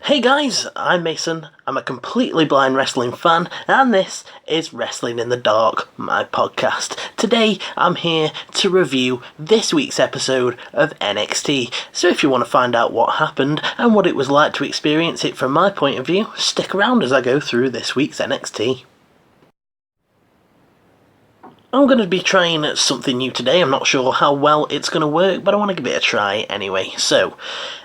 Hey guys, I'm Mason, I'm a completely blind wrestling fan, and this is Wrestling in the Dark, my podcast. Today, I'm here to review this week's episode of NXT, so if you want to find out what happened and what it was like to experience it from my point of view, stick around as I go through this week's NXT. I'm going to be trying something new today. I'm not sure how well it's going to work, but I want to give it a try anyway. So,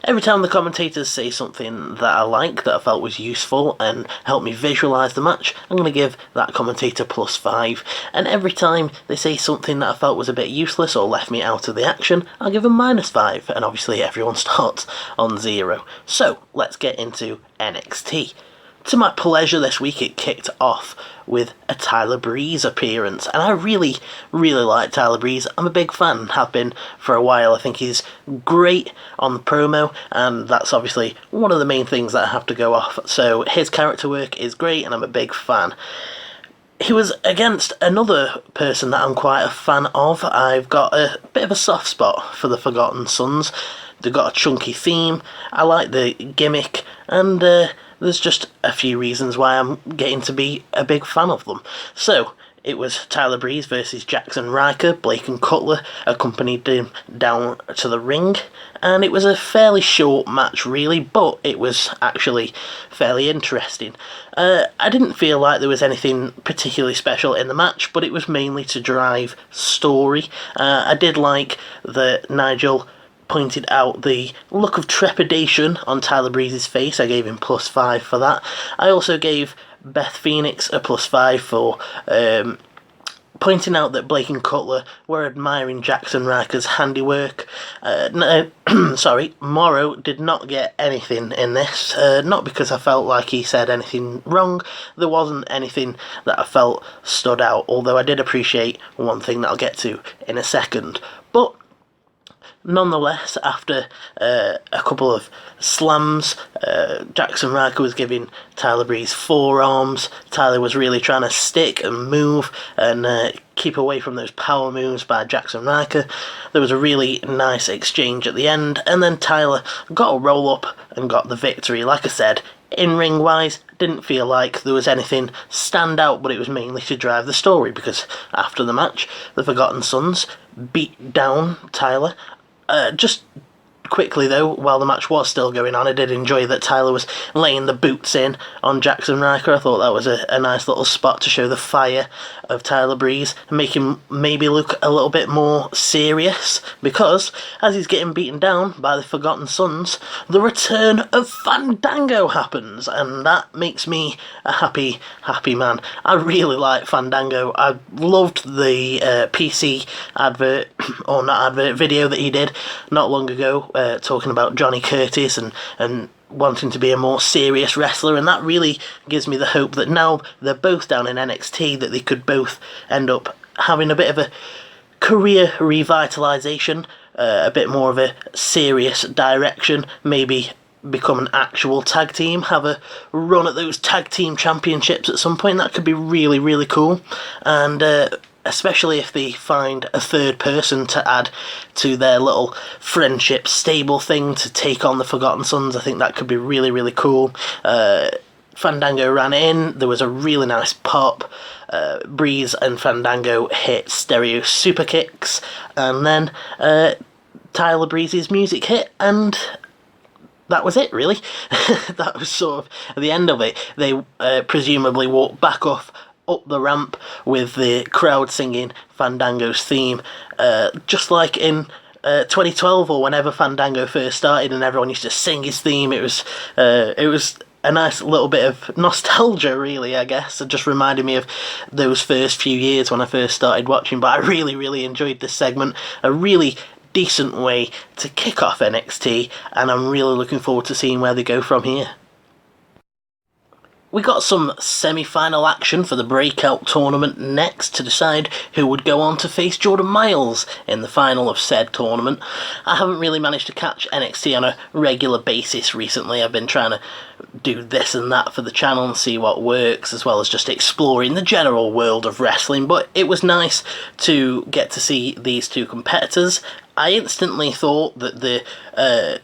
every time the commentators say something that I like, that I felt was useful and helped me visualise the match, I'm going to give that commentator +5. And every time they say something that I felt was a bit useless or left me out of the action, I'll give them -5. And obviously everyone starts on 0. So, let's get into NXT. To my pleasure this week, it kicked off with a Tyler Breeze appearance, and I really like Tyler Breeze. I'm a big fan, have been for a while. I think he's great on the promo, and that's obviously one of the main things that I have to go off. So his character work is great, and I'm a big fan. He was against another person that I'm quite a fan of. I've got a bit of a soft spot for the Forgotten Sons. They've got a chunky theme, I like the gimmick, and there's just a few reasons why I'm getting to be a big fan of them. So, it was Tyler Breeze versus Jackson Ryker. Blake and Cutler accompanied him down to the ring, and it was a fairly short match really, but it was actually fairly interesting. I didn't feel like there was anything particularly special in the match, but it was mainly to drive story. I did like that Nigel pointed out the look of trepidation on Tyler Breeze's face. I gave him +5 for that. I also gave Beth Phoenix a +5 for pointing out that Blake and Cutler were admiring Jackson Ryker's handiwork. Morrow did not get anything in this, not because I felt like he said anything wrong. There wasn't anything that I felt stood out, although I did appreciate one thing that I'll get to in a second. But nonetheless, after a couple of slams, Jackson Ryker was giving Tyler Breeze forearms. Tyler was really trying to stick and move and keep away from those power moves by Jackson Ryker. There was a really nice exchange at the end, and then Tyler got a roll up and got the victory. Like I said, in-ring wise, didn't feel like there was anything stand out, but it was mainly to drive the story, because after the match, the Forgotten Sons beat down Tyler. Just quickly though, while the match was still going on, I did enjoy that Tyler was laying the boots in on Jackson Ryker. I thought that was a nice little spot to show the fire of Tyler Breeze and make him maybe look a little bit more serious, because as he's getting beaten down by the Forgotten Sons, the return of Fandango happens, and that makes me a happy man. I really like Fandango. I loved the PC advert, or not advert, video that he did not long ago, talking about Johnny Curtis and wanting to be a more serious wrestler, and that really gives me the hope that now they're both down in NXT, that they could both end up having a bit of a career revitalisation, a bit more of a serious direction, maybe become an actual tag team, have a run at those tag team championships at some point. That could be really cool, and especially if they find a third person to add to their little friendship stable thing to take on the Forgotten Sons. I think that could be really cool. Fandango ran in, there was a really nice pop. Breeze and Fandango hit stereo super kicks, and then Tyler Breeze's music hit, and that was it really. That was sort of the end of it. They presumably walked back up the ramp with the crowd singing Fandango's theme, just like in 2012 or whenever Fandango first started and everyone used to sing his theme. It was a nice little bit of nostalgia really, I guess. It just reminded me of those first few years when I first started watching, but I really enjoyed this segment. A really decent way to kick off NXT, and I'm really looking forward to seeing where they go from here. We got some semi-final action for the Breakout tournament next to decide who would go on to face Jordan Myles in the final of said tournament. I haven't really managed to catch NXT on a regular basis recently. I've been trying to do this and that for the channel and see what works, as well as just exploring the general world of wrestling, but it was nice to get to see these two competitors. I instantly thought that the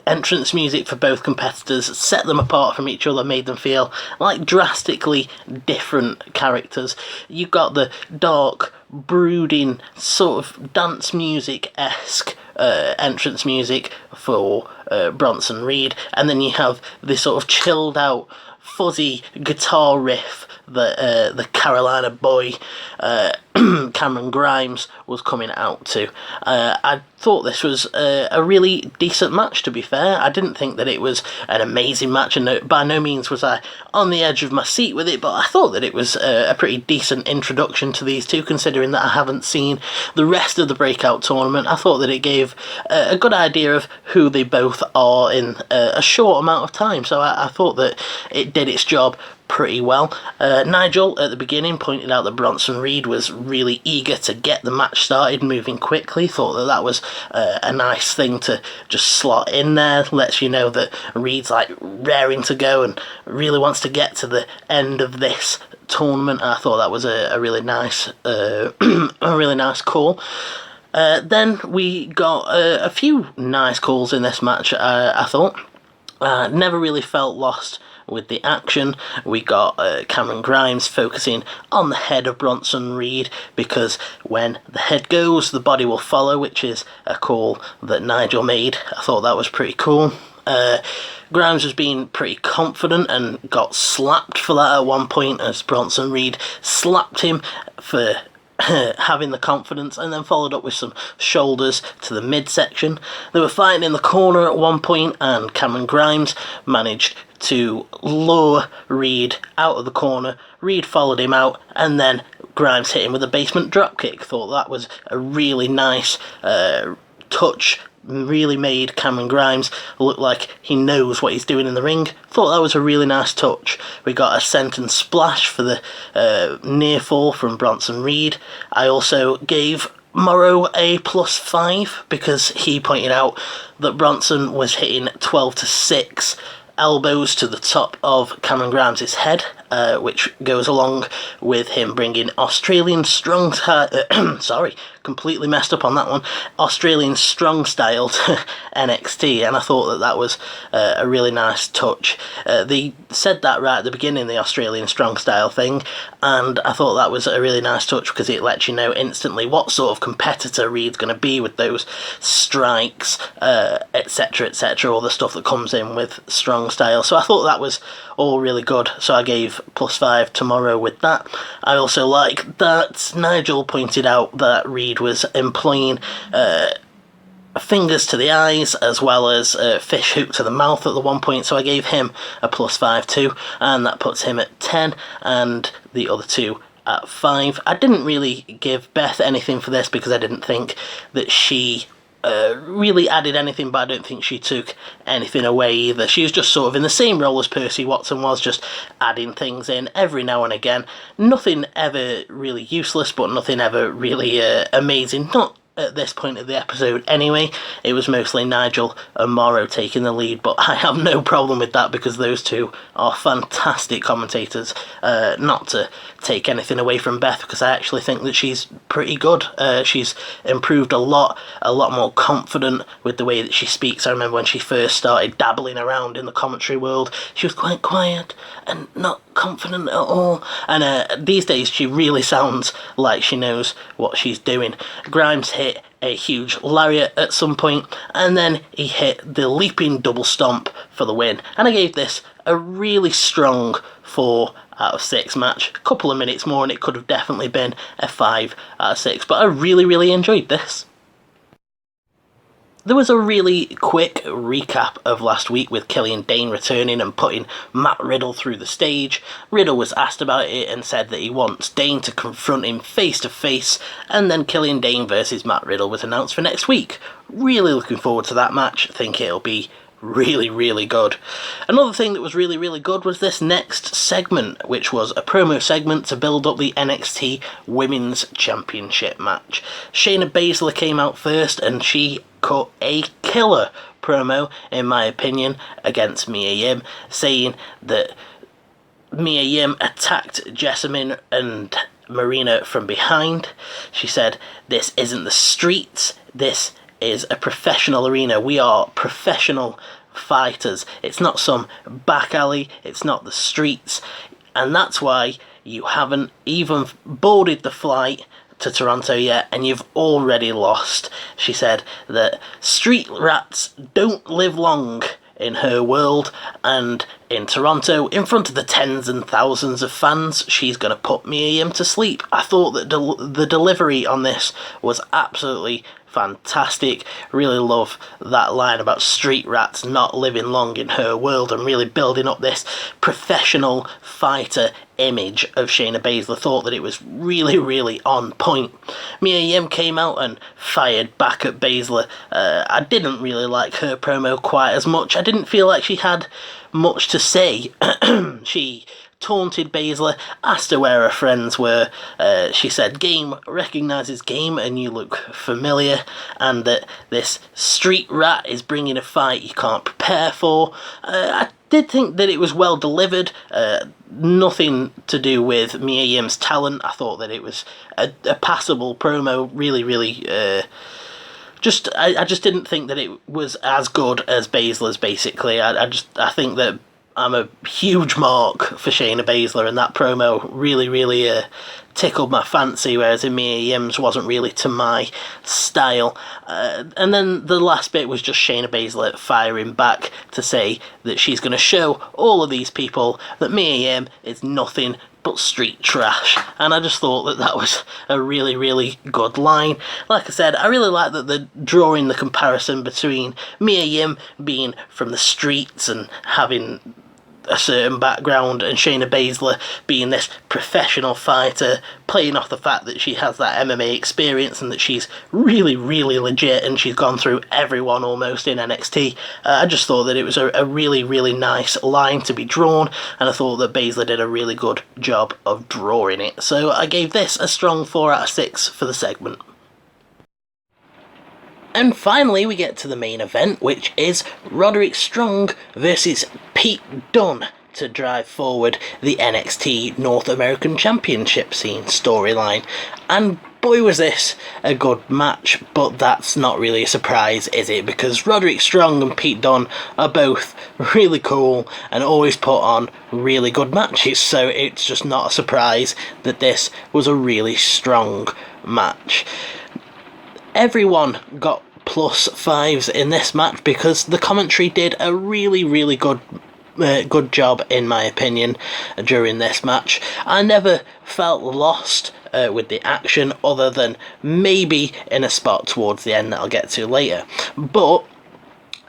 entrance music for both competitors set them apart from each other, made them feel like drastically different characters. You got the dark, brooding, sort of dance music-esque entrance music for Bronson Reed, and then you have this sort of chilled out, fuzzy guitar riff that the Carolina boy Cameron Grimes was coming out to. I thought this was a really decent match, to be fair. I didn't think that it was an amazing match, and by no means was I on the edge of my seat with it, but I thought that it was a pretty decent introduction to these two, considering that I haven't seen the rest of the Breakout tournament. I thought that it gave a good idea of who they both are in a short amount of time, so I thought that it did its job pretty well. Nigel at the beginning pointed out that Bronson Reed was really eager to get the match started, moving quickly. Thought that that was a nice thing to just slot in there. Lets you know that Reed's like raring to go and really wants to get to the end of this tournament. I thought that was a really nice a really nice call. Then we got a few nice calls in this match. I thought never really felt lost with the action. We got Cameron Grimes focusing on the head of Bronson Reed, because when the head goes, the body will follow, which is a call that Nigel made. I thought that was pretty cool. Grimes was being pretty confident and got slapped for that at one point, as Bronson Reed slapped him for having the confidence, and then followed up with some shoulders to the midsection. They were fighting in the corner at one point, and Cameron Grimes managed to lure Reed out of the corner. Reed followed him out, and then Grimes hit him with a basement dropkick. Thought that was a really nice touch. Really made Cameron Grimes look like he knows what he's doing in the ring. Thought that was a really nice touch. We got a senton splash for the near fall from Bronson Reed. I also gave Morrow a +5 because he pointed out that Bronson was hitting 12-6 elbows to the top of Cameron Grimes' head, which goes along with him bringing Australian strong sorry, completely messed up on that one, Australian strong style to NXT, and I thought that that was a really nice touch. They said that right at the beginning, the Australian strong style thing, and I thought that was a really nice touch because it lets you know instantly what sort of competitor Reed's going to be with those strikes, etc, etc, all the stuff that comes in with strong style. So I thought that was all really good, so I gave +5 tomorrow with that. I also like that Nigel pointed out that Reed was employing fingers to the eyes as well as fish hook to the mouth at the one point, so I gave him a +5 too, and that puts him at 10 and the other two at 5. I didn't really give Beth anything for this because I didn't think that she really added anything, but I don't think she took anything away either. She was just sort of in the same role as Percy Watson was, just adding things in every now and again. Nothing ever really useless, but nothing ever really amazing. Not at this point of the episode anyway. It was mostly Nigel and Morrow taking the lead, but I have no problem with that because those two are fantastic commentators. Not to take anything away from Beth, because I actually think that she's pretty good. She's improved a lot more confident with the way that she speaks. I remember when she first started dabbling around in the commentary world, she was quite quiet and not confident at all, and these days she really sounds like she knows what she's doing. Grimes hit a huge lariat at some point, and then he hit the leaping double stomp for the win, and I gave this a really strong 4 out of 6 match. A couple of minutes more and it could have definitely been a 5 out of 6, but I really enjoyed this. There was a really quick recap of last week with Killian Dane returning and putting Matt Riddle through the stage. Riddle was asked about it and said that he wants Dane to confront him face to face, and then Killian Dane versus Matt Riddle was announced for next week. Really looking forward to that match. I think it'll be really good. Another thing that was really good was this next segment, which was a promo segment to build up the NXT Women's Championship match. Shayna Bazler came out first and she cut a killer promo, in my opinion, against Mia Yim, saying that Mia Yim attacked Jessamine and Marina from behind. She said, "This isn't the streets, this is a professional arena. We are professional fighters. It's not some back alley, it's not the streets, and that's why you haven't even boarded the flight to Toronto yet, and you've already lost. She said that street rats don't live long in her world, and in Toronto, in front of the tens and thousands of fans, she's going to put Mia Yim to sleep. I thought that the delivery on this was absolutely fantastic. Really love that line about street rats not living long in her world, and really building up this professional fighter image of Shayna Bazler. Thought that it was really, really on point. Mia Yim came out and fired back at Bazler. I didn't really like her promo quite as much. I didn't feel like she had much to say. She taunted Bazler, asked her where her friends were. She said game recognises game and you look familiar, and that this street rat is bringing a fight you can't prepare for. I did think that it was well delivered. Nothing to do with Mia Yim's talent. I thought that it was a passable promo. Really, really I just didn't think that it was as good as Baszler's, basically. I think that I'm a huge mark for Shayna Bazler, and that promo really, really tickled my fancy, whereas in Mia Yim's wasn't really to my style. And then the last bit was just Shayna Bazler firing back to say that she's going to show all of these people that Mia Yim is nothing but street trash, and I just thought that that was a really, really good line. Like I said, I really like that they're drawing the comparison between Mia Yim being from the streets and having a certain background, and Shayna Bazler being this professional fighter, playing off the fact that she has that MMA experience and that she's really, really legit, and she's gone through everyone almost in NXT. I just thought that it was a really, really nice line to be drawn, and I thought that Bazler did a really good job of drawing it. So I gave this a strong 4 out of 6 for the segment. And finally, we get to the main event, which is Roderick Strong versus Pete Dunn to drive forward the NXT North American Championship scene storyline. And boy, was this a good match, but that's not really a surprise, is it? Because Roderick Strong and Pete Dunn are both really cool and always put on really good matches, so it's just not a surprise that this was a really strong match. Everyone got +5s in this match because the commentary did a really, really good job, in my opinion, during this match. I never felt lost with the action, other than maybe in a spot towards the end that I'll get to later. But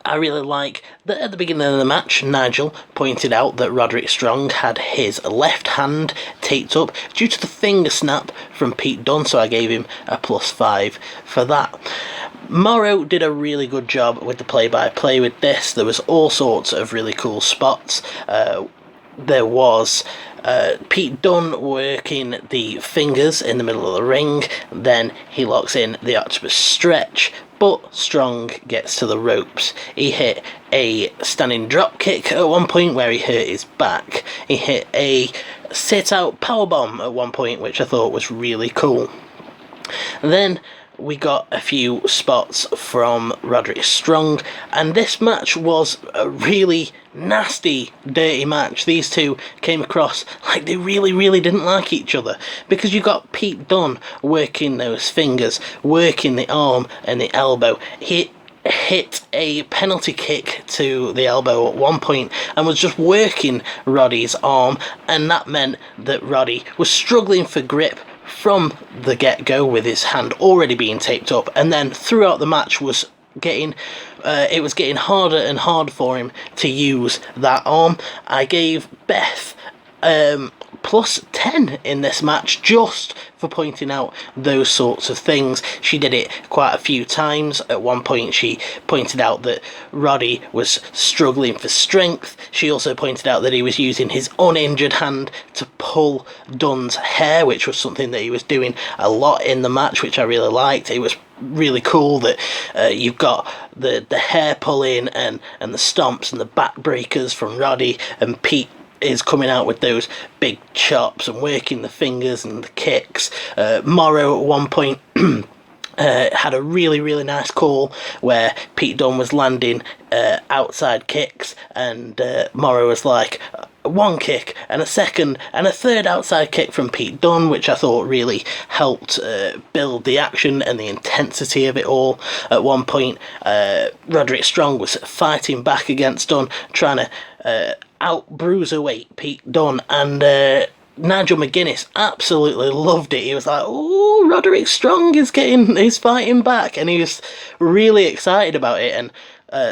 I really like that at the beginning of the match, Nigel pointed out that Roderick Strong had his left hand taped up due to the finger snap from Pete Dunne, so I gave him a +5 for that. Morrow did a really good job with the play-by-play with this. There was all sorts of really cool spots. There was Pete Dunne working the fingers in the middle of the ring, then he locks in the octopus stretch, but Strong gets to the ropes. He hit a standing drop kick at one point where he hurt his back. He hit a sit-out powerbomb at one point, which I thought was really cool. And then we got a few spots from Roderick Strong, and this match was a really nasty, dirty match. These two came across like they really, really didn't like each other, because you got Pete Dunne working those fingers, working the arm and the elbow. He hit a penalty kick to the elbow at one point and was just working Roddy's arm, and that meant that Roddy was struggling for grip from the get-go with his hand already being taped up, and then throughout the match was getting harder and harder for him to use that arm. I gave Beth +10 in this match just for pointing out those sorts of things. She did it quite a few times. At one point she pointed out that Roddy was struggling for strength. She also pointed out that he was using his uninjured hand to pull Dunn's hair, which was something that he was doing a lot in the match, which I really liked. It was really cool that you've got the hair pulling and the stomps and the backbreakers from Roddy, and Pete is coming out with those big chops and working the fingers and the kicks. Morrow at one point Had a really, really nice call where Pete Dunne was landing outside kicks, and Morrow was like, one kick and a second and a third outside kick from Pete Dunne, which I thought really helped build the action and the intensity of it all. At one point, Roderick Strong was fighting back against Dunne, trying to out-bruiserweight Pete Dunne, and Nigel McGuinness absolutely loved it. He was like, "Oh, Roderick Strong is fighting back," and he was really excited about it. And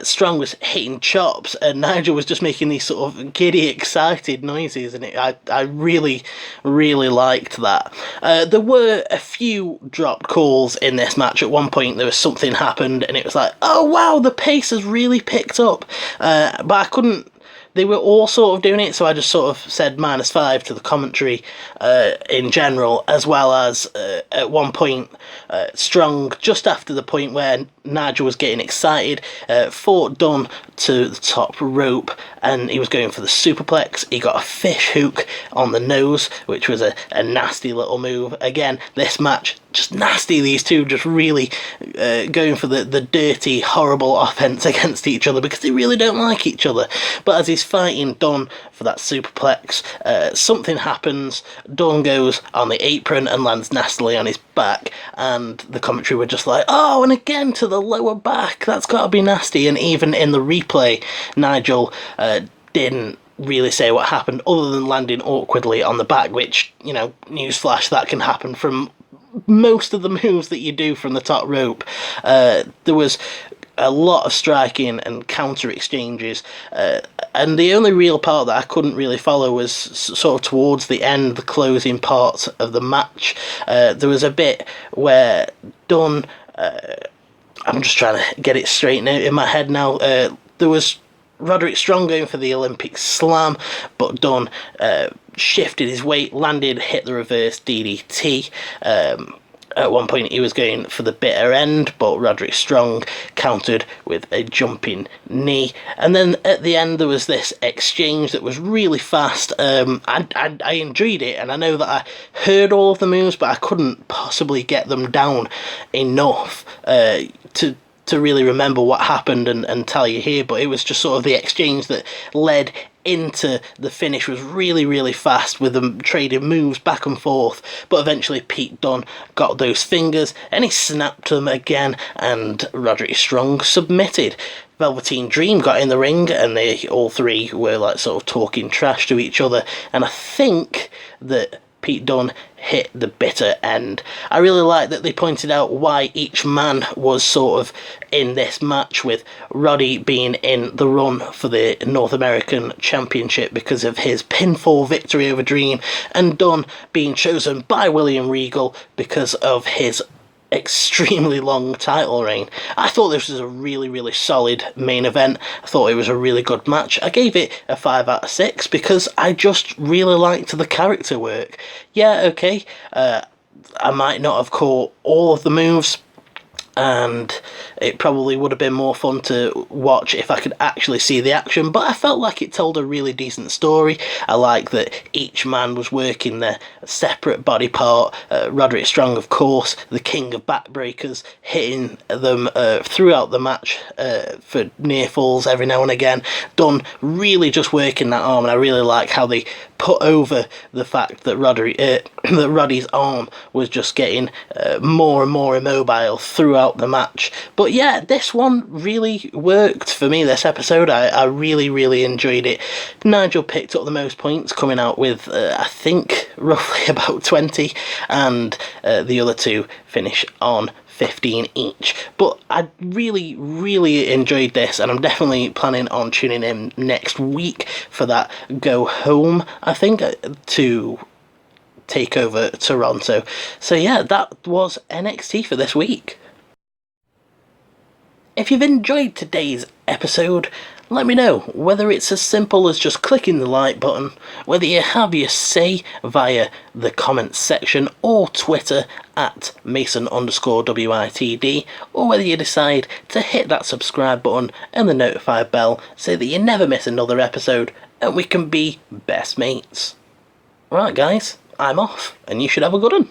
Strong was hitting chops, and Nigel was just making these sort of giddy, excited noises, and I really, really liked that. There were a few dropped calls in this match. At one point, there was something happened, and it was like, "Oh wow, the pace has really picked up," but I couldn't. They were all sort of doing it, so I just sort of said -5 to the commentary in general, as well as at one point, Strong, just after the point where Nigel was getting excited, fought Dunne to the top rope, and he was going for the superplex. He got a fish hook on the nose, which was a nasty little move. Again, this match, just nasty, these two just really going for the dirty, horrible offense against each other, because they really don't like each other. But as he's fighting Dunne for that superplex, something happens. Dunne goes on the apron and lands nastily on his back, and the commentary were just like, "Oh, and again to the lower back, that's got to be nasty." And even in the replay, Nigel didn't really say what happened other than landing awkwardly on the back, which, you know, newsflash, that can happen from most of the moves that you do from the top rope. There was a lot of striking and counter exchanges, and the only real part that I couldn't really follow was sort of towards the end, the closing part of the match. There was a bit where Dunne, I'm just trying to get it straight now in my head now, there was Roderick Strong going for the Olympic slam, but Dunne shifted his weight, landed, hit the reverse DDT. At one point he was going for the bitter end, but Roderick Strong countered with a jumping knee. And then at the end there was this exchange that was really fast. I enjoyed it, and I know that I heard all of the moves, but I couldn't possibly get them down enough to really remember what happened and tell you here. But it was just sort of the exchange that led into the finish was really, really fast, with them trading moves back and forth. But eventually Pete Dunne got those fingers and he snapped them again, and Roderick Strong submitted. Velveteen Dream got in the ring, and they all three were like sort of talking trash to each other, and I think that Pete Dunne hit the bitter end. I really like that they pointed out why each man was sort of in this match, with Roddy being in the run for the North American Championship because of his pinfall victory over Dream, and Dunne being chosen by William Regal because of his extremely long title reign. I thought this was a really, really solid main event. I thought it was a really good match. I gave it a 5 out of 6 because I just really liked the character work. Yeah, okay, I might not have caught all of the moves, and it probably would have been more fun to watch if I could actually see the action, but I felt like it told a really decent story. I like that each man was working their separate body part. Roderick Strong, of course, the king of backbreakers, hitting them throughout the match for near falls every now and again. Dunne really just working that arm, and I really like how they put over the fact that Roddy's arm was just getting more and more immobile throughout the match. But yeah, this one really worked for me, this episode. I really, really enjoyed it. Nigel picked up the most points, coming out with, I think, roughly about 20, and the other two finish on 15 each. But I really, really enjoyed this, and I'm definitely planning on tuning in next week for that go home, I think, to take over Toronto. So yeah, that was NXT for this week. If you've enjoyed today's episode, let me know, whether it's as simple as just clicking the like button, whether you have your say via the comments section or Twitter at Mason_WITD, or whether you decide to hit that subscribe button and the notify bell so that you never miss another episode and we can be best mates. Right guys, I'm off, and you should have a good one.